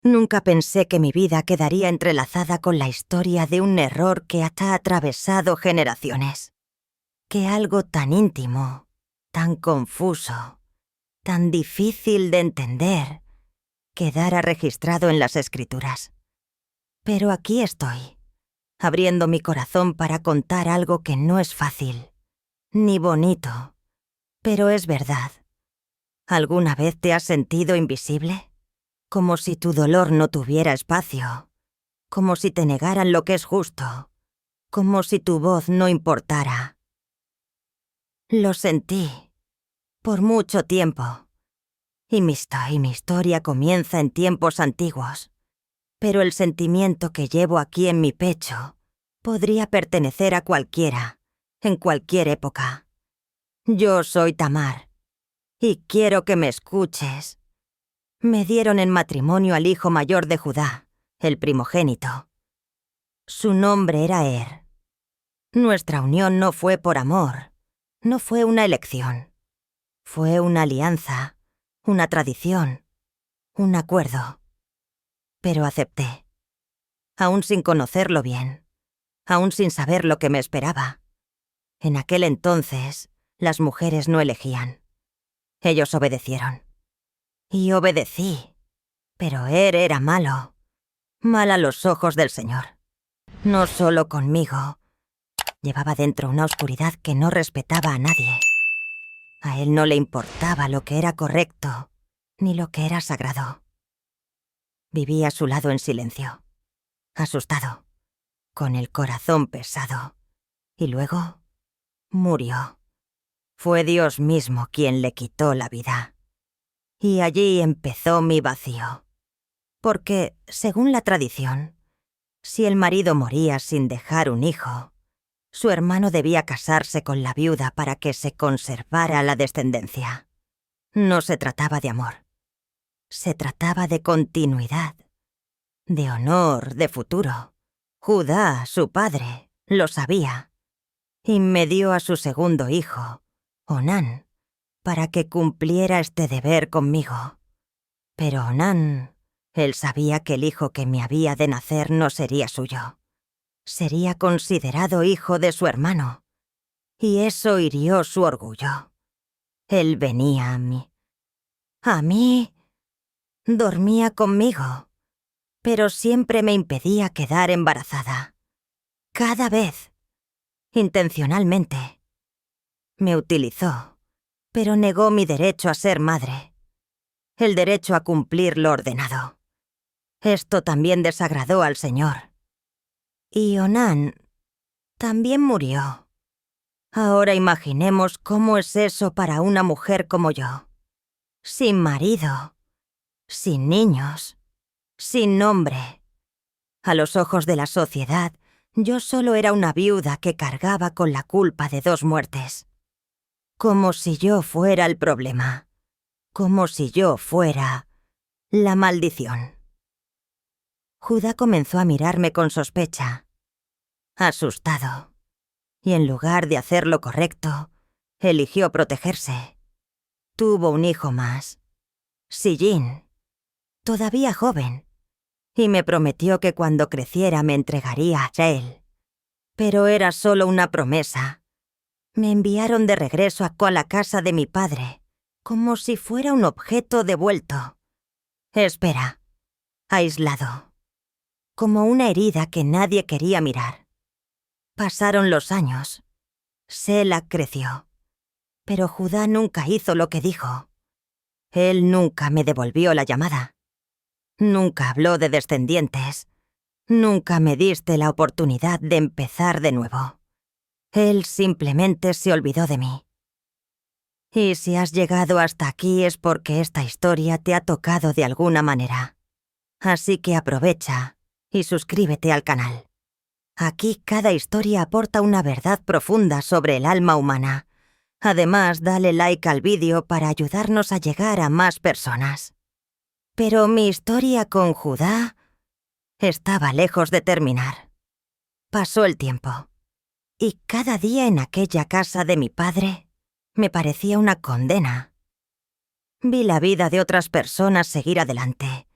Nunca pensé que mi vida quedaría entrelazada con la historia de un error que ha atravesado generaciones. Que algo tan íntimo, tan confuso, tan difícil de entender, quedara registrado en las escrituras. Pero aquí estoy, abriendo mi corazón para contar algo que no es fácil, ni bonito, pero es verdad. ¿Alguna vez te has sentido invisible? Como si tu dolor no tuviera espacio, como si te negaran lo que es justo, como si tu voz no importara. Lo sentí, por mucho tiempo. Y mi historia comienza en tiempos antiguos. Pero el sentimiento que llevo aquí en mi pecho podría pertenecer a cualquiera, en cualquier época. Yo soy Tamar, y quiero que me escuches. Me dieron en matrimonio al hijo mayor de Judá, el primogénito. Su nombre era Er. Nuestra unión no fue por amor, no fue una elección. Fue una alianza, una tradición, un acuerdo. Pero acepté, aún sin conocerlo bien, aún sin saber lo que me esperaba. En aquel entonces, las mujeres no elegían. Ellos obedecieron. Y obedecí. Pero era malo. Mal a los ojos del Señor. No solo conmigo. Llevaba dentro una oscuridad que no respetaba a nadie. A él no le importaba lo que era correcto, ni lo que era sagrado. Viví a su lado en silencio, asustado, con el corazón pesado. Y luego murió. Fue Dios mismo quien le quitó la vida. Y allí empezó mi vacío. Porque, según la tradición, si el marido moría sin dejar un hijo, su hermano debía casarse con la viuda para que se conservara la descendencia. No se trataba de amor. Se trataba de continuidad, de honor, de futuro. Judá, su padre, lo sabía. Y me dio a su segundo hijo, Onán, para que cumpliera este deber conmigo. Pero Onán, él sabía que el hijo que me había de nacer no sería suyo. Sería considerado hijo de su hermano. Y eso hirió su orgullo. Él venía a mí. A mí. Dormía conmigo. Pero siempre me impedía quedar embarazada. Cada vez. Intencionalmente. Me utilizó, pero negó mi derecho a ser madre. El derecho a cumplir lo ordenado. Esto también desagradó al Señor. Y Onán también murió. Ahora imaginemos cómo es eso para una mujer como yo. Sin marido, sin niños, sin nombre. A los ojos de la sociedad, yo solo era una viuda que cargaba con la culpa de 2 muertes. Como si yo fuera el problema. Como si yo fuera la maldición. Judá comenzó a mirarme con sospecha, asustado, y en lugar de hacer lo correcto, eligió protegerse. Tuvo un hijo más, Sillín, todavía joven, y me prometió que cuando creciera me entregaría a él. Pero era solo una promesa. Me enviaron de regreso a la casa de mi padre, como si fuera un objeto devuelto. Espera, aislado, como una herida que nadie quería mirar. Pasaron los años. Sela creció. Pero Judá nunca hizo lo que dijo. Él nunca me devolvió la llamada. Nunca habló de descendientes. Nunca me diste la oportunidad de empezar de nuevo. Él simplemente se olvidó de mí. Y si has llegado hasta aquí es porque esta historia te ha tocado de alguna manera. Así que aprovecha y suscríbete al canal. Aquí cada historia aporta una verdad profunda sobre el alma humana. Además, dale like al vídeo para ayudarnos a llegar a más personas. Pero mi historia con Judá estaba lejos de terminar. Pasó el tiempo. Y cada día en aquella casa de mi padre me parecía una condena. Vi la vida de otras personas seguir adelante.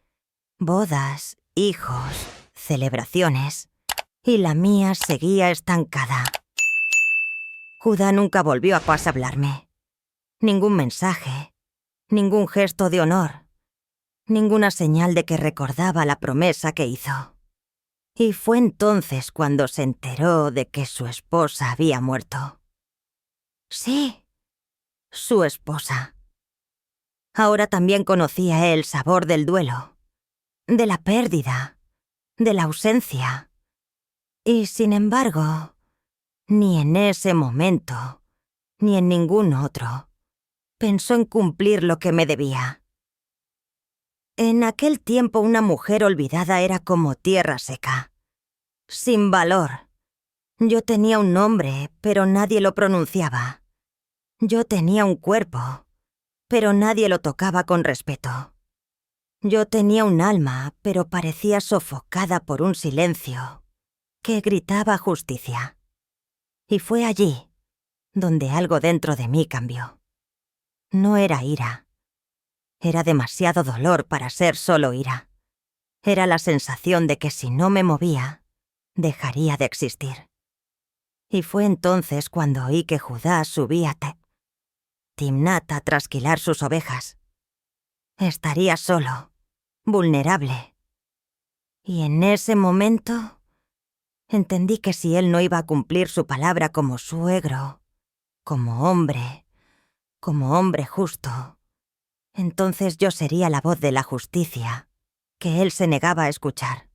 bodas, hijos, celebraciones, y la mía seguía estancada. Judá nunca volvió a hablarme. Ningún mensaje, ningún gesto de honor, ninguna señal de que recordaba la promesa que hizo. Y fue entonces cuando se enteró de que su esposa había muerto. Sí, su esposa. Ahora también conocía el sabor del duelo, de la pérdida, de la ausencia. Y sin embargo, ni en ese momento, ni en ningún otro, pensó en cumplir lo que me debía. En aquel tiempo una mujer olvidada era como tierra seca, sin valor. Yo tenía un nombre, pero nadie lo pronunciaba. Yo tenía un cuerpo, pero nadie lo tocaba con respeto. Yo tenía un alma, pero parecía sofocada por un silencio que gritaba justicia. Y fue allí donde algo dentro de mí cambió. No era ira. Era demasiado dolor para ser solo ira. Era la sensación de que si no me movía, dejaría de existir. Y fue entonces cuando oí que Judá subía a Timnat a trasquilar sus ovejas. Estaría solo, vulnerable. Y en ese momento entendí que si él no iba a cumplir su palabra como suegro, como hombre justo, entonces yo sería la voz de la justicia que él se negaba a escuchar.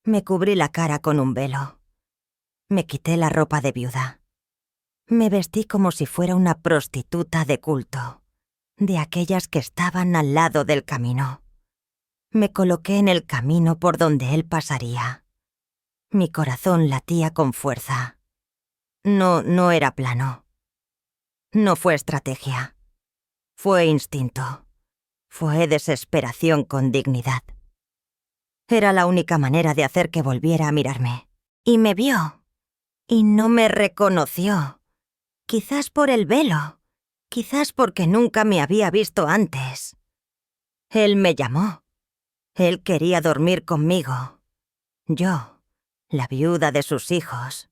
Me cubrí la cara con un velo. Me quité la ropa de viuda. Me vestí como si fuera una prostituta de culto, de aquellas que estaban al lado del camino. Me coloqué en el camino por donde él pasaría. Mi corazón latía con fuerza. No era plano. No fue estrategia. Fue instinto. Fue desesperación con dignidad. Era la única manera de hacer que volviera a mirarme. Y me vio. Y no me reconoció. Quizás por el velo. Quizás porque nunca me había visto antes. Él me llamó. Él quería dormir conmigo. Yo, la viuda de sus hijos.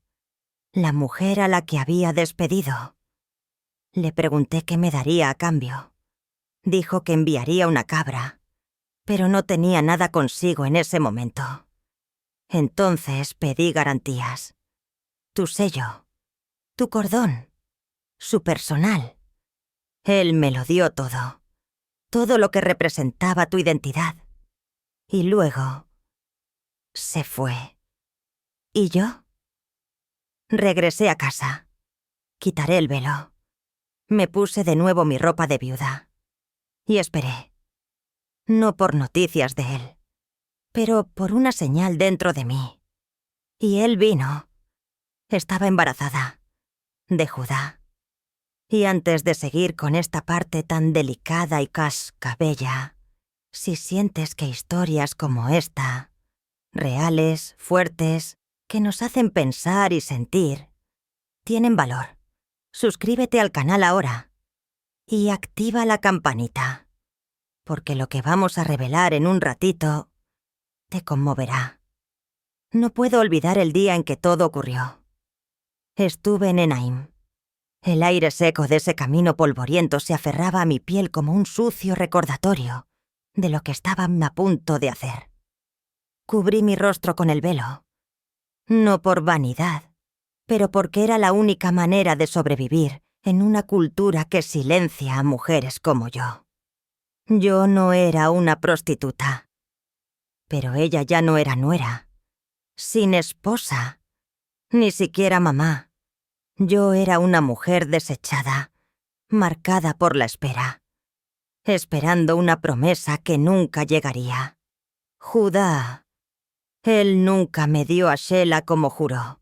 La mujer a la que había despedido. Le pregunté qué me daría a cambio. Dijo que enviaría una cabra, pero no tenía nada consigo en ese momento. Entonces pedí garantías. Tu sello, tu cordón, su personal. Él me lo dio todo lo que representaba tu identidad. Y luego se fue. ¿Y yo? Regresé a casa. Quitaré el velo. Me puse de nuevo mi ropa de viuda. Y esperé. No por noticias de él, pero por una señal dentro de mí. Y él vino. Estaba embarazada. De Judá. Y antes de seguir con esta parte tan delicada y cascabella, si sientes que historias como esta, reales, fuertes, que nos hacen pensar y sentir, tienen valor, suscríbete al canal ahora y activa la campanita, porque lo que vamos a revelar en un ratito te conmoverá. No puedo olvidar el día en que todo ocurrió. Estuve en Enaim. El aire seco de ese camino polvoriento se aferraba a mi piel como un sucio recordatorio de lo que estaban a punto de hacer. Cubrí mi rostro con el velo, no por vanidad, pero porque era la única manera de sobrevivir en una cultura que silencia a mujeres como yo. Yo no era una prostituta, pero ella ya no era nuera, sin esposa, ni siquiera mamá. Yo era una mujer desechada, marcada por la espera, esperando una promesa que nunca llegaría. Judá, él nunca me dio a Sheila como juró.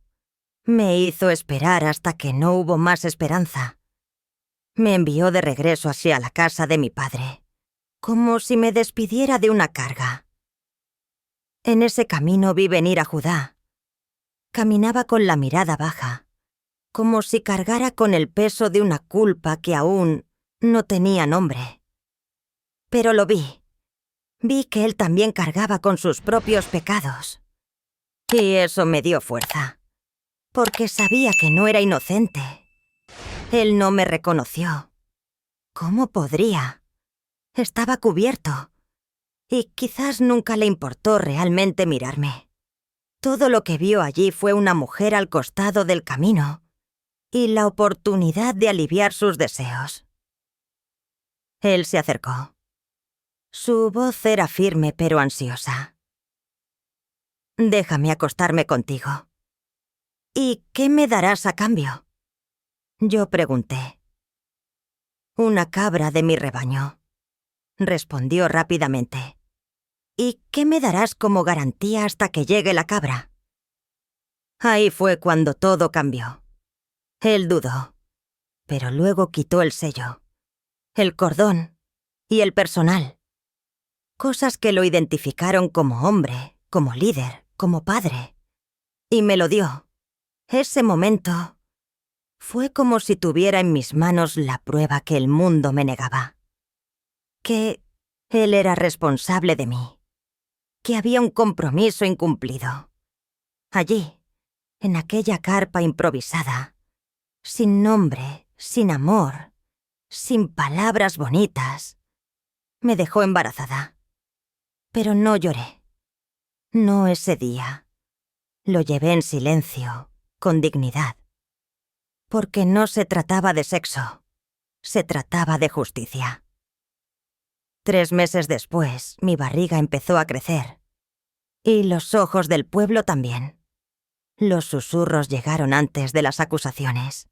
Me hizo esperar hasta que no hubo más esperanza. Me envió de regreso hacia la casa de mi padre, como si me despidiera de una carga. En ese camino vi venir a Judá. Caminaba con la mirada baja, como si cargara con el peso de una culpa que aún no tenía nombre. Pero lo vi. Vi que él también cargaba con sus propios pecados. Y eso me dio fuerza, porque sabía que no era inocente. Él no me reconoció. ¿Cómo podría? Estaba cubierto. Y quizás nunca le importó realmente mirarme. Todo lo que vio allí fue una mujer al costado del camino y la oportunidad de aliviar sus deseos. Él se acercó. Su voz era firme pero ansiosa. «Déjame acostarme contigo». «¿Y qué me darás a cambio?», yo pregunté. «Una cabra de mi rebaño», respondió rápidamente. «¿Y qué me darás como garantía hasta que llegue la cabra?». Ahí fue cuando todo cambió. Él dudó, pero luego quitó el sello, el cordón y el personal. Cosas que lo identificaron como hombre, como líder, como padre. Y me lo dio. Ese momento fue como si tuviera en mis manos la prueba que el mundo me negaba. Que él era responsable de mí. Que había un compromiso incumplido. Allí, en aquella carpa improvisada, sin nombre, sin amor, sin palabras bonitas, me dejó embarazada. Pero no lloré. No ese día. Lo llevé en silencio, con dignidad. Porque no se trataba de sexo, se trataba de justicia. 3 meses después, mi barriga empezó a crecer. Y los ojos del pueblo también. Los susurros llegaron antes de las acusaciones.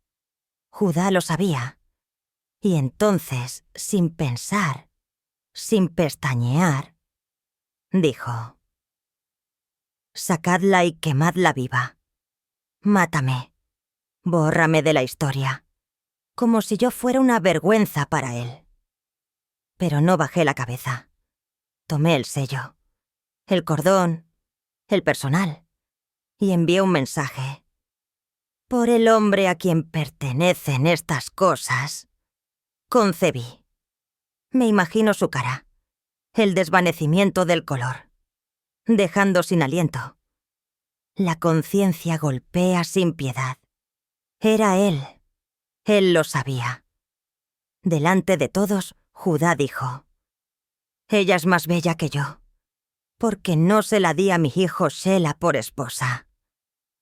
Judá lo sabía. Y entonces, sin pensar, sin pestañear, dijo: «Sacadla y quemadla viva. Mátame. Bórrame de la historia. Como si yo fuera una vergüenza para él». Pero no bajé la cabeza. Tomé el sello, el cordón, el personal, y envié un mensaje. Por el hombre a quien pertenecen estas cosas, concebí. Me imagino su cara, el desvanecimiento del color, dejando sin aliento. La conciencia golpea sin piedad. Era él. Él lo sabía. Delante de todos, Judá dijo: «Ella es más bella que yo, porque no se la di a mi hijo Shela por esposa».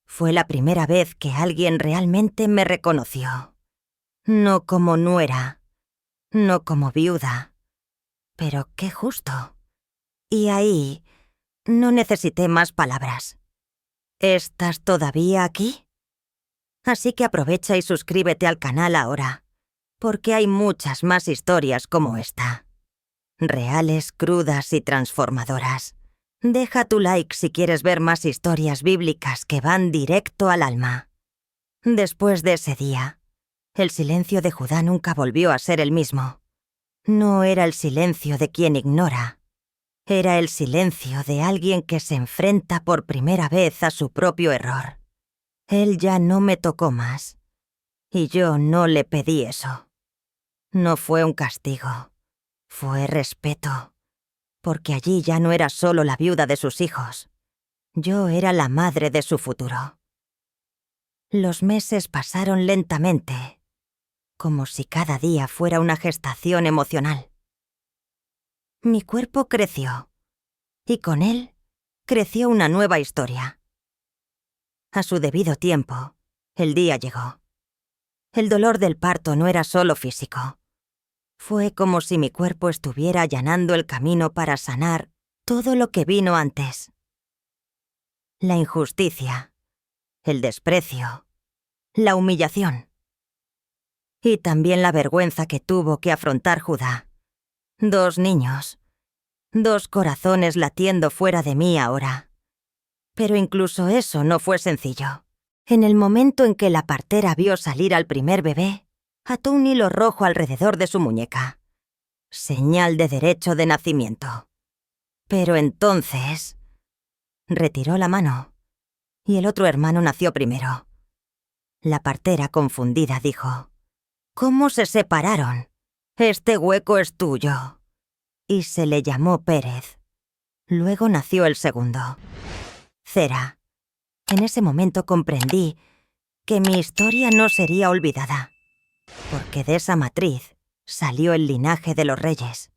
Fue la primera vez que alguien realmente me reconoció. No como nuera, no como viuda. Pero qué justo. Y ahí no necesité más palabras. ¿Estás todavía aquí? Así que aprovecha y suscríbete al canal ahora, porque hay muchas más historias como esta. Reales, crudas y transformadoras. Deja tu like si quieres ver más historias bíblicas que van directo al alma. Después de ese día, el silencio de Judá nunca volvió a ser el mismo. No era el silencio de quien ignora. Era el silencio de alguien que se enfrenta por primera vez a su propio error. Él ya no me tocó más. Y yo no le pedí eso. No fue un castigo. Fue respeto. Porque allí ya no era solo la viuda de sus hijos. Yo era la madre de su futuro. Los meses pasaron lentamente, como si cada día fuera una gestación emocional. Mi cuerpo creció, y con él creció una nueva historia. A su debido tiempo, el día llegó. El dolor del parto no era solo físico. Fue como si mi cuerpo estuviera allanando el camino para sanar todo lo que vino antes. La injusticia, el desprecio, la humillación. Y también la vergüenza que tuvo que afrontar Judá. 2 niños, 2 corazones latiendo fuera de mí ahora. Pero incluso eso no fue sencillo. En el momento en que la partera vio salir al primer bebé, ató un hilo rojo alrededor de su muñeca. Señal de derecho de nacimiento. Pero entonces retiró la mano, y el otro hermano nació primero. La partera, confundida, dijo: «¿Cómo se separaron? Este hueco es tuyo». y se le llamó Pérez. Luego nació el segundo, Zera. En ese momento comprendí que mi historia no sería olvidada, porque de esa matriz salió el linaje de los reyes.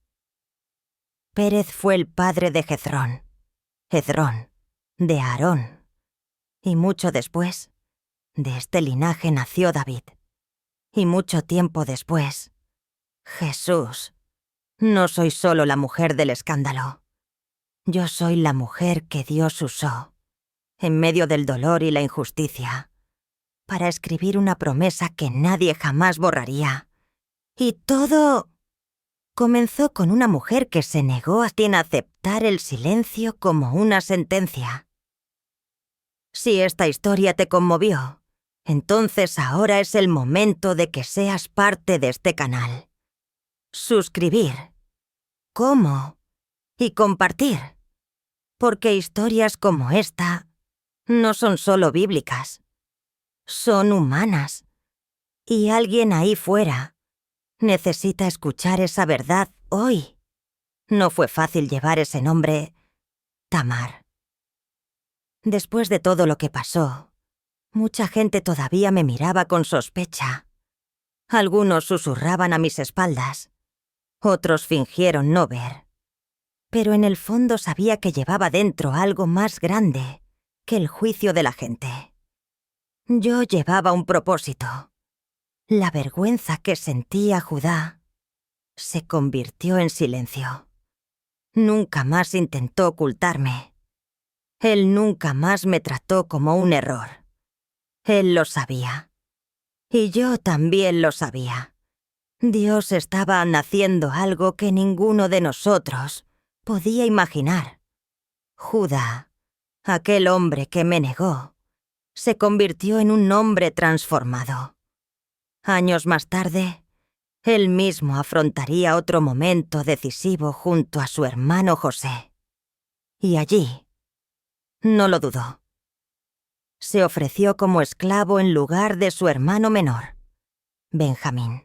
Pérez fue el padre de Hezrón, Hezrón, de Aarón, y mucho después, de este linaje nació David. Y mucho tiempo después, Jesús. No soy solo la mujer del escándalo. Yo soy la mujer que Dios usó, en medio del dolor y la injusticia, para escribir una promesa que nadie jamás borraría. Y todo comenzó con una mujer que se negó a aceptar el silencio como una sentencia. Si esta historia te conmovió, entonces ahora es el momento de que seas parte de este canal. Suscribir. ¿Cómo? Y compartir. Porque historias como esta no son solo bíblicas. Son humanas. Y alguien ahí fuera necesita escuchar esa verdad hoy. No fue fácil llevar ese nombre, Tamar. Después de todo lo que pasó, mucha gente todavía me miraba con sospecha. Algunos susurraban a mis espaldas. Otros fingieron no ver. Pero en el fondo sabía que llevaba dentro algo más grande que el juicio de la gente. Yo llevaba un propósito. La vergüenza que sentía Judá se convirtió en silencio. Nunca más intentó ocultarme. Él nunca más me trató como un error. Él lo sabía. Y yo también lo sabía. Dios estaba haciendo algo que ninguno de nosotros podía imaginar. Judá, aquel hombre que me negó, se convirtió en un hombre transformado. Años más tarde, él mismo afrontaría otro momento decisivo junto a su hermano José. Y allí, no lo dudó. Se ofreció como esclavo en lugar de su hermano menor, Benjamín.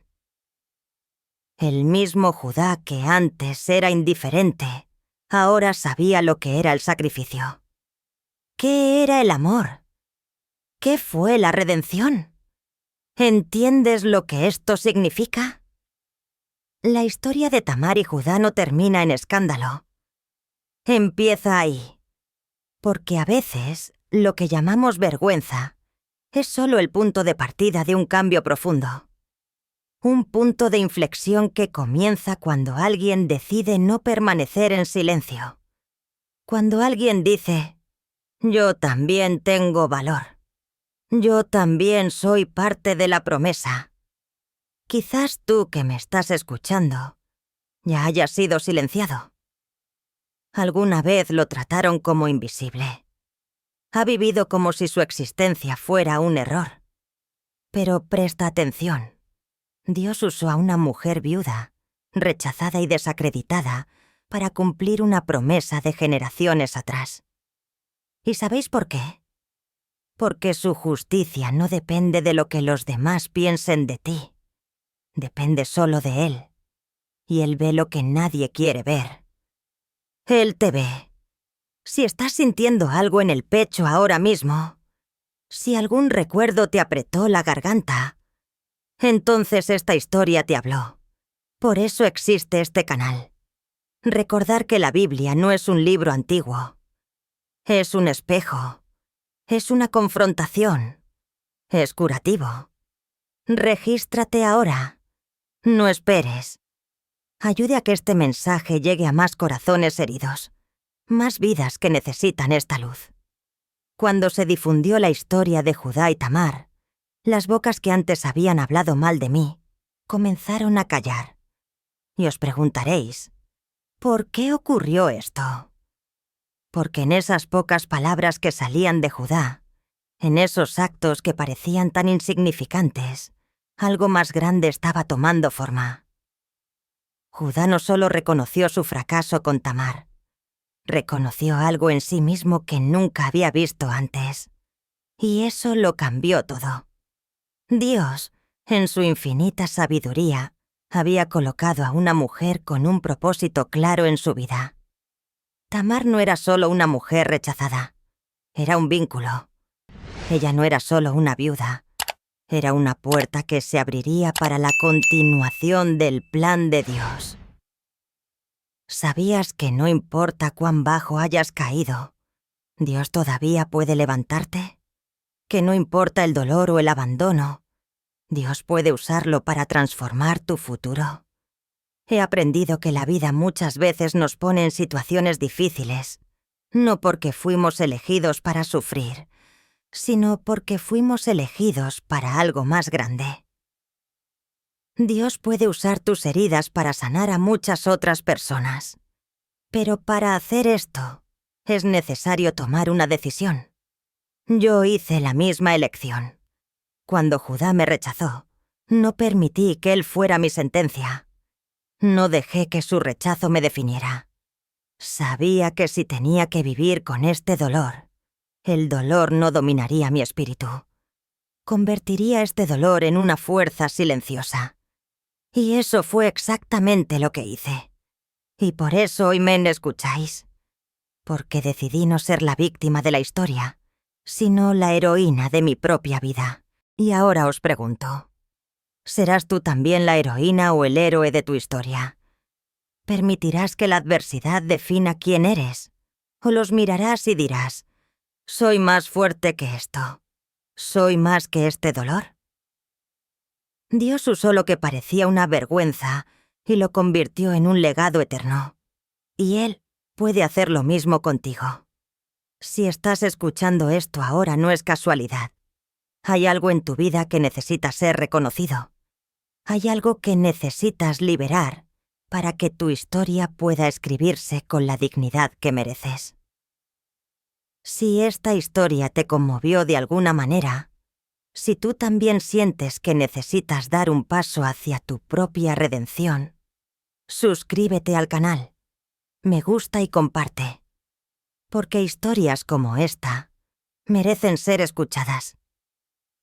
El mismo Judá que antes era indiferente, ahora sabía lo que era el sacrificio. ¿Qué era el amor? ¿Qué fue la redención? ¿Entiendes lo que esto significa? La historia de Tamar y Judá no termina en escándalo. Empieza ahí. Porque a veces, lo que llamamos vergüenza es solo el punto de partida de un cambio profundo. Un punto de inflexión que comienza cuando alguien decide no permanecer en silencio. Cuando alguien dice, yo también tengo valor. Yo también soy parte de la promesa. Quizás tú que me estás escuchando ya hayas sido silenciado. Alguna vez lo trataron como invisible. Ha vivido como si su existencia fuera un error. Pero presta atención. Dios usó a una mujer viuda, rechazada y desacreditada, para cumplir una promesa de generaciones atrás. ¿Y sabéis por qué? Porque su justicia no depende de lo que los demás piensen de ti. Depende solo de Él. Y Él ve lo que nadie quiere ver. Él te ve. Si estás sintiendo algo en el pecho ahora mismo, si algún recuerdo te apretó la garganta, entonces esta historia te habló. Por eso existe este canal. Recordar que la Biblia no es un libro antiguo. Es un espejo. Es una confrontación. Es curativo. Regístrate ahora. No esperes. Ayude a que este mensaje llegue a más corazones heridos, más vidas que necesitan esta luz. Cuando se difundió la historia de Judá y Tamar, las bocas que antes habían hablado mal de mí comenzaron a callar. Y os preguntaréis, ¿por qué ocurrió esto? Porque en esas pocas palabras que salían de Judá, en esos actos que parecían tan insignificantes, algo más grande estaba tomando forma. Judá no solo reconoció su fracaso con Tamar, reconoció algo en sí mismo que nunca había visto antes. Y eso lo cambió todo. Dios, en su infinita sabiduría, Había colocado a una mujer con un propósito claro en su vida. Tamar no era solo una mujer rechazada, era un vínculo. Ella no era solo una viuda, era una puerta que se abriría para la continuación del plan de Dios. ¿Sabías que no importa cuán bajo hayas caído, Dios todavía puede levantarte? Que no importa el dolor o el abandono, Dios puede usarlo para transformar tu futuro. He aprendido que la vida muchas veces nos pone en situaciones difíciles, no porque fuimos elegidos para sufrir, sino porque fuimos elegidos para algo más grande. Dios puede usar tus heridas para sanar a muchas otras personas. Pero para hacer esto, es necesario tomar una decisión. Yo hice la misma elección. Cuando Judá me rechazó, no permití que él fuera mi sentencia. No dejé que su rechazo me definiera. Sabía que si tenía que vivir con este dolor, el dolor no dominaría mi espíritu. Convertiría este dolor en una fuerza silenciosa. Y eso fue exactamente lo que hice. Y por eso hoy me escucháis. Porque decidí no ser la víctima de la historia, sino la heroína de mi propia vida. Y ahora os pregunto, ¿serás tú también la heroína o el héroe de tu historia? ¿Permitirás que la adversidad defina quién eres? ¿O los mirarás y dirás, soy más fuerte que esto? ¿Soy más que este dolor? Dios usó lo que parecía una vergüenza y lo convirtió en un legado eterno. Y Él puede hacer lo mismo contigo. Si estás escuchando esto ahora no es casualidad. Hay algo en tu vida que necesita ser reconocido. Hay algo que necesitas liberar para que tu historia pueda escribirse con la dignidad que mereces. Si esta historia te conmovió de alguna manera, si tú también sientes que necesitas dar un paso hacia tu propia redención, suscríbete al canal, me gusta y comparte. Porque historias como esta merecen ser escuchadas.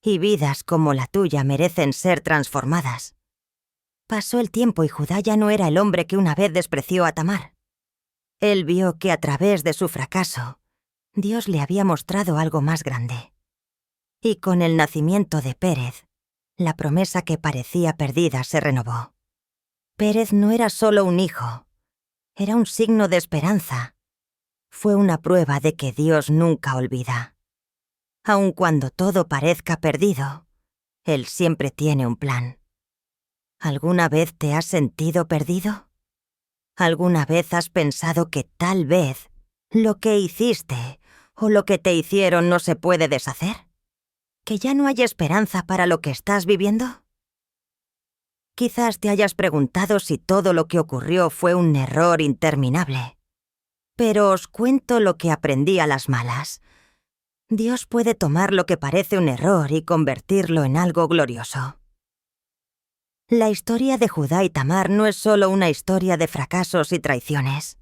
Y vidas como la tuya merecen ser transformadas. Pasó el tiempo y Judá ya no era el hombre que una vez despreció a Tamar. Él vio que a través de su fracaso, Dios le había mostrado algo más grande. Y con el nacimiento de Pérez, la promesa que parecía perdida se renovó. Pérez no era solo un hijo, era un signo de esperanza. Fue una prueba de que Dios nunca olvida. Aun cuando todo parezca perdido, Él siempre tiene un plan. ¿Alguna vez te has sentido perdido? ¿Alguna vez has pensado que tal vez lo que hiciste o lo que te hicieron no se puede deshacer? ¿Que ya no hay esperanza para lo que estás viviendo? Quizás te hayas preguntado si todo lo que ocurrió fue un error interminable. Pero os cuento lo que aprendí a las malas. Dios puede tomar lo que parece un error y convertirlo en algo glorioso. La historia de Judá y Tamar no es solo una historia de fracasos y traiciones.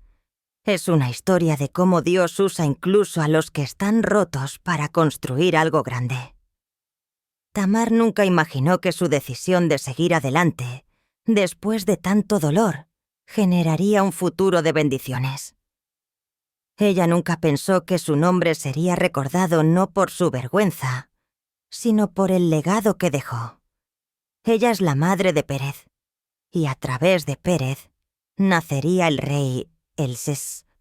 Es una historia de cómo Dios usa incluso a los que están rotos para construir algo grande. Tamar nunca imaginó que su decisión de seguir adelante, después de tanto dolor, generaría un futuro de bendiciones. Ella nunca pensó que su nombre sería recordado no por su vergüenza, sino por el legado que dejó. Ella es la madre de Pérez, y a través de Pérez nacería el rey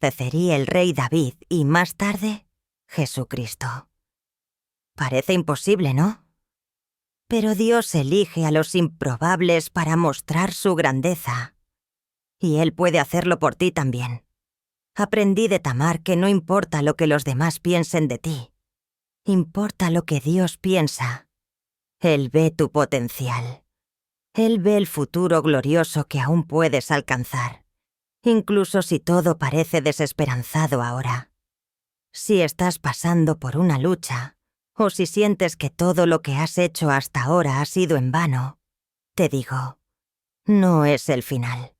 nacería el rey David y más tarde Jesucristo. Parece imposible, ¿no? Pero Dios elige a los improbables para mostrar su grandeza, y Él puede hacerlo por ti también. Aprendí de Tamar que no importa lo que los demás piensen de ti, importa lo que Dios piensa. Él ve tu potencial. Él ve el futuro glorioso que aún puedes alcanzar, incluso si todo parece desesperanzado ahora. Si estás pasando por una lucha, o si sientes que todo lo que has hecho hasta ahora ha sido en vano, te digo, no es el final.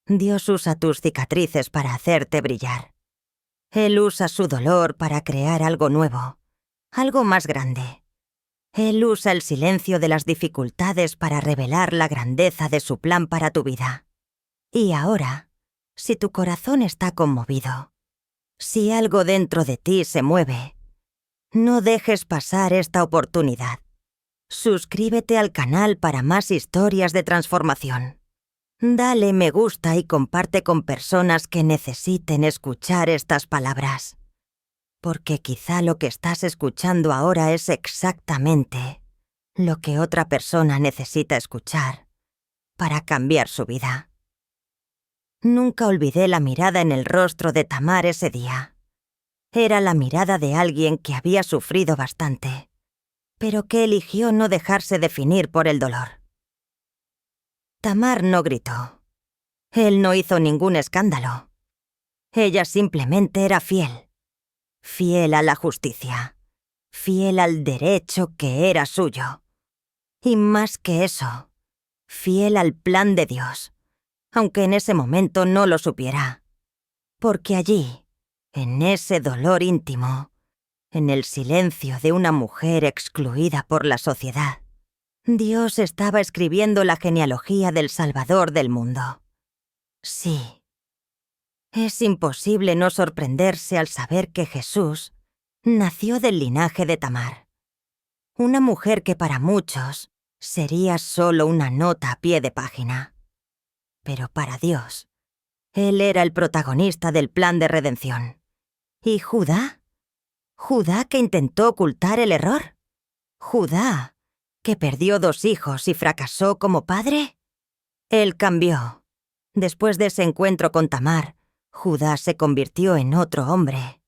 Dios usa tus cicatrices para hacerte brillar. Él usa su dolor para crear algo nuevo, algo más grande. Él usa el silencio de las dificultades para revelar la grandeza de su plan para tu vida. Y ahora, si tu corazón está conmovido, si algo dentro de ti se mueve, no dejes pasar esta oportunidad. Suscríbete al canal para más historias de transformación. Dale me gusta y comparte con personas que necesiten escuchar estas palabras. Porque quizá lo que estás escuchando ahora es exactamente lo que otra persona necesita escuchar para cambiar su vida. Nunca olvidé la mirada en el rostro de Tamar ese día. Era la mirada de alguien que había sufrido bastante, pero que eligió no dejarse definir por el dolor. Tamar no gritó. Él no hizo ningún escándalo. Ella simplemente era fiel. Fiel a la justicia. Fiel al derecho que era suyo. Y más que eso, fiel al plan de Dios, aunque en ese momento no lo supiera. Porque allí, en ese dolor íntimo, en el silencio de una mujer excluida por la sociedad, Dios estaba escribiendo la genealogía del Salvador del mundo. Sí. Es imposible no sorprenderse al saber que Jesús nació del linaje de Tamar. Una mujer que para muchos sería solo una nota a pie de página. Pero para Dios, Él era el protagonista del plan de redención. ¿Y Judá? ¿Judá que intentó ocultar el error? ¿Judá que perdió 2 hijos y fracasó como padre? Él cambió. Después de ese encuentro con Tamar, Judá se convirtió en otro hombre.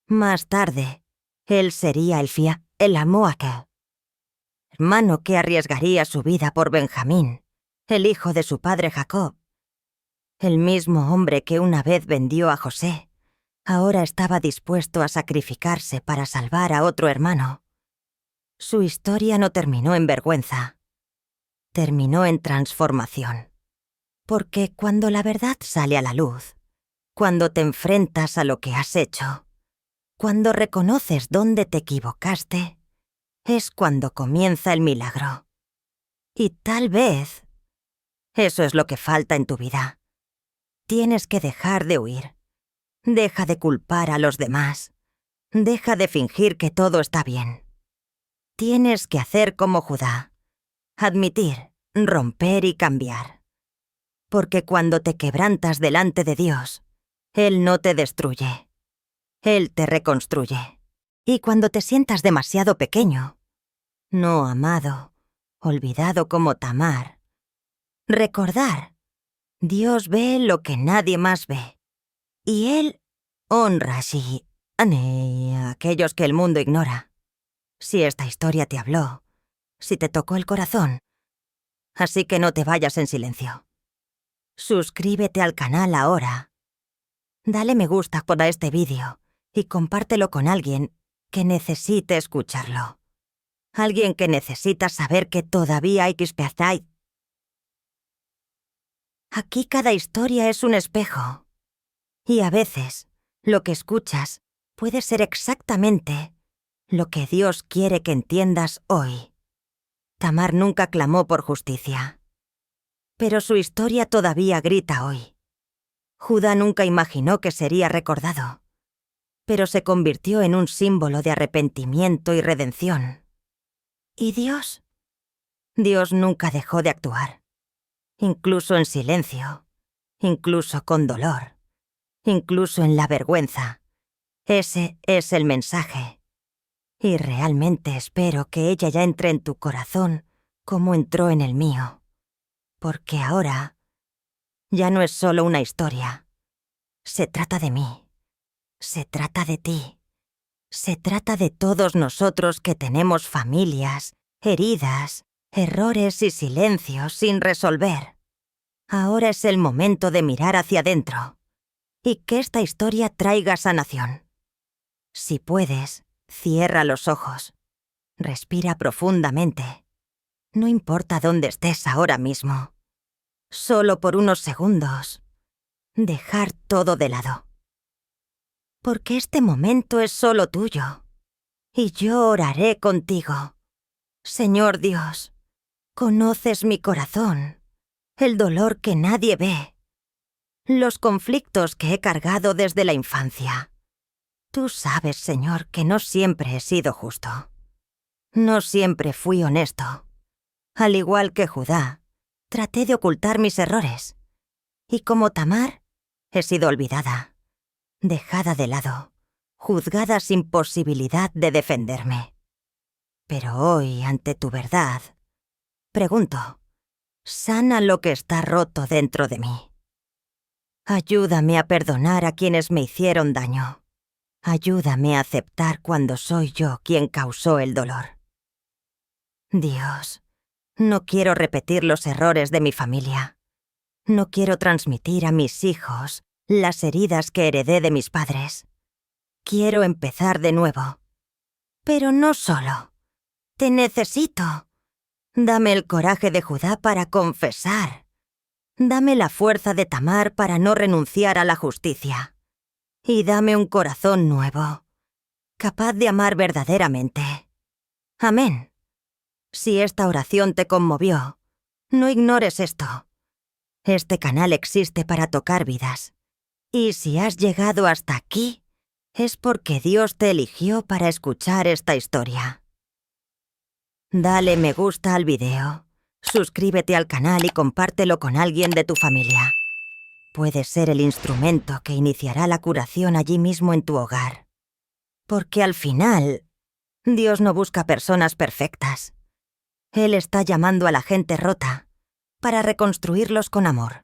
Más tarde, él sería el Amóaca, hermano que arriesgaría su vida por Benjamín, el hijo de su padre Jacob. El mismo hombre que una vez vendió a José, ahora estaba dispuesto a sacrificarse para salvar a otro hermano. Su historia no terminó en vergüenza, terminó en transformación. Porque cuando la verdad sale a la luz, cuando te enfrentas a lo que has hecho, cuando reconoces dónde te equivocaste, es cuando comienza el milagro. Y tal vez eso es lo que falta en tu vida. Tienes que dejar de huir. Deja de culpar a los demás. Deja de fingir que todo está bien. Tienes que hacer como Judá. Admitir, romper y cambiar. Porque cuando te quebrantas delante de Dios, Él no te destruye. Él te reconstruye. Y cuando te sientas demasiado pequeño, no amado, olvidado como Tamar, recordar, Dios ve lo que nadie más ve. Y Él honra a aquellos que el mundo ignora. Si esta historia te habló, si te tocó el corazón, así que no te vayas en silencio. Suscríbete al canal ahora. Dale me gusta para este vídeo y compártelo con alguien que necesite escucharlo. Alguien que necesita saber que todavía hay que esperar. Aquí cada historia es un espejo. Y a veces, lo que escuchas puede ser exactamente lo que Dios quiere que entiendas hoy. Tamar nunca clamó por justicia. Pero su historia todavía grita hoy. Judá nunca imaginó que sería recordado, pero se convirtió en un símbolo de arrepentimiento y redención. ¿Y Dios? Dios nunca dejó de actuar, incluso en silencio, incluso con dolor, incluso en la vergüenza. Ese es el mensaje. Y realmente espero que ella ya entre en tu corazón como entró en el mío. Porque ahora ya no es solo una historia. Se trata de mí. Se trata de ti. Se trata de todos nosotros que tenemos familias, heridas, errores y silencios sin resolver. Ahora es el momento de mirar hacia adentro y que esta historia traiga sanación. Si puedes, cierra los ojos. Respira profundamente. No importa dónde estés ahora mismo. Solo por unos segundos. Dejar todo de lado. Porque este momento es solo tuyo. Y yo oraré contigo. Señor Dios, conoces mi corazón, el dolor que nadie ve, los conflictos que he cargado desde la infancia. Tú sabes, Señor, que no siempre he sido justo. No siempre fui honesto. Al igual que Judá, traté de ocultar mis errores. Y como Tamar, he sido olvidada, dejada de lado, juzgada sin posibilidad de defenderme. Pero hoy, ante tu verdad, pregunto, sana lo que está roto dentro de mí. Ayúdame a perdonar a quienes me hicieron daño. Ayúdame a aceptar cuando soy yo quien causó el dolor. Dios, no quiero repetir los errores de mi familia. No quiero transmitir a mis hijos las heridas que heredé de mis padres. Quiero empezar de nuevo. Pero no solo. Te necesito. Dame el coraje de Judá para confesar. Dame la fuerza de Tamar para no renunciar a la justicia. Y dame un corazón nuevo, capaz de amar verdaderamente. Amén. Si esta oración te conmovió, no ignores esto. Este canal existe para tocar vidas. Y si has llegado hasta aquí, es porque Dios te eligió para escuchar esta historia. Dale me gusta al video, suscríbete al canal y compártelo con alguien de tu familia. Puede ser el instrumento que iniciará la curación allí mismo en tu hogar. Porque al final, Dios no busca personas perfectas. Él está llamando a la gente rota para reconstruirlos con amor.